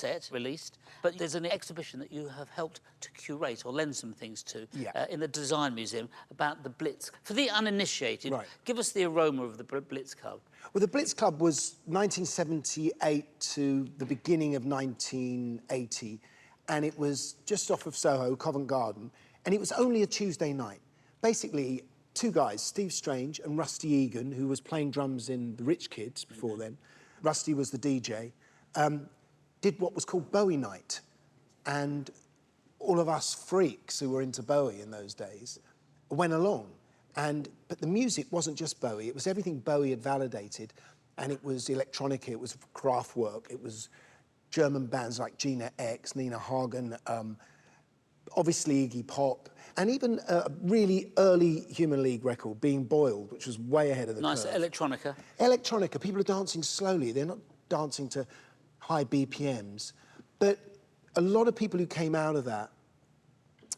set released, but there's an exhibition that you have helped to curate or lend some things to in the Design Museum about the Blitz. For the uninitiated, give us the aroma of the Blitz Club. Well, the Blitz Club was 1978 to the beginning of 1980, and it was just off of Soho, Covent Garden, and it was only a Tuesday night. Basically, two guys, Steve Strange and Rusty Egan, who was playing drums in the Rich Kids before then. Rusty was the DJ. Did what was called Bowie Night. And all of us freaks who were into Bowie in those days went along. But the music wasn't just Bowie, it was everything Bowie had validated. And it was electronica, it was Kraftwerk, it was German bands like Gina X, Nina Hagen, obviously Iggy Pop, and even a really early Human League record, Being Boiled, which was way ahead of the curve. Nice electronica. Electronica, people are dancing slowly, they're not dancing to high BPMs. But a lot of people who came out of that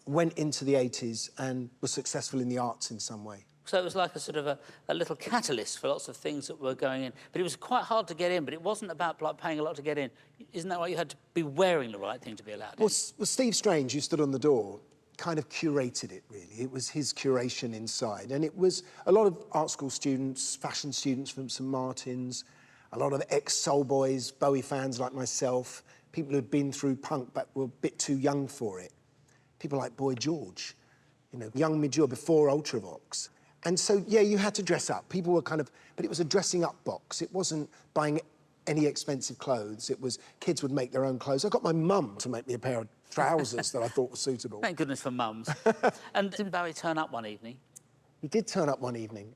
went into the 80s and were successful in the arts in some way. So it was like a sort of a little catalyst for lots of things that were going in. But it was quite hard to get in, but it wasn't about like paying a lot to get in. Isn't that right? You had to be wearing the right thing to be allowed in? Well, Steve Strange, who stood on the door, kind of curated it, really. It was his curation inside. And it was a lot of art school students, fashion students from St Martin's, a lot of ex-Soul Boys, Bowie fans like myself, people who'd been through punk but were a bit too young for it. People like Boy George, you know, young Midge before Ultravox. And so, yeah, you had to dress up. People were kind of... But it was a dressing up box. It wasn't buying any expensive clothes. It was kids would make their own clothes. I got my mum to make me a pair of trousers that I thought were suitable. Thank goodness for mums. And didn't Bowie turn up one evening? He did turn up one evening.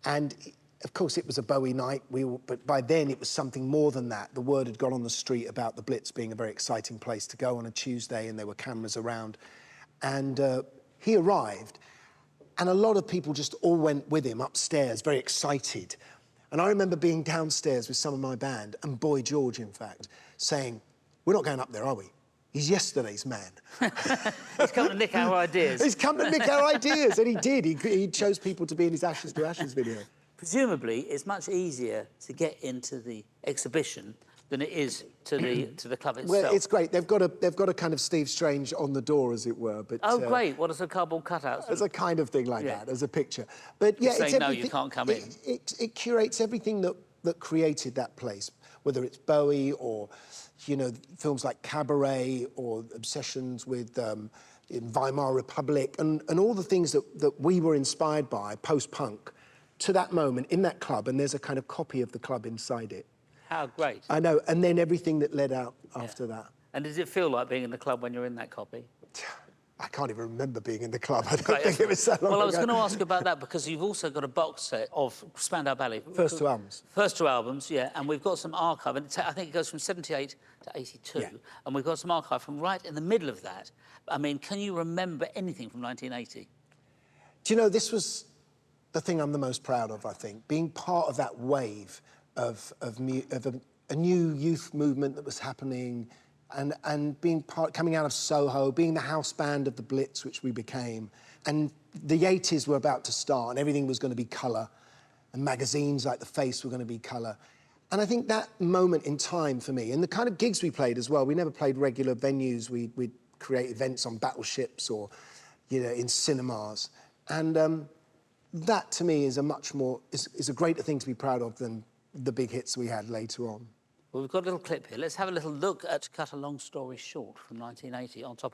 And, of course, it was a Bowie night. But by then, it was something more than that. The word had gone on the street about the Blitz being a very exciting place to go on a Tuesday, and there were cameras around. And he arrived. And a lot of people just all went with him upstairs, very excited. And I remember being downstairs with some of my band, and Boy George, in fact, saying, "We're not going up there, are we? He's yesterday's man." He's come to nick our ideas. He's come to nick our ideas, and he did. He chose people to be in his Ashes to Ashes video. Presumably, it's much easier to get into the exhibition than it is to the club itself. Well, it's great. They've got a kind of Steve Strange on the door, as it were. But oh, great! What is a cardboard cutout? As a kind of thing like that, as a picture. But yeah, it's no, you can't come in. It curates everything that created that place, whether it's Bowie or, you know, films like Cabaret or obsessions with in Weimar Republic and all the things that we were inspired by post-punk to that moment in that club. And there's a kind of copy of the club inside it. How great. I know, and then everything that led out after that. And does it feel like being in the club when you're in that copy? I can't even remember being in the club. I don't think it was so long ago. Well, I was going to ask about that because you've also got a box set of Spandau Ballet. First two albums. First two albums, yeah, and we've got some archive, and I think it goes from 78 to 82, and we've got some archive from right in the middle of that. I mean, can you remember anything from 1980? Do you know, this was the thing I'm the most proud of, I think, being part of that wave of a new youth movement that was happening and being coming out of Soho, being the house band of the Blitz, which we became. And the 80s were about to start and everything was going to be colour and magazines like The Face were going to be colour. And I think that moment in time for me, and the kind of gigs we played as well, we never played regular venues, we'd create events on battleships or, you know, in cinemas. And that to me is a much more, is a greater thing to be proud of than the big hits we had later on. Well, we've got a little clip here. Let's have a little look at Cut a Long Story Short from 1980 on top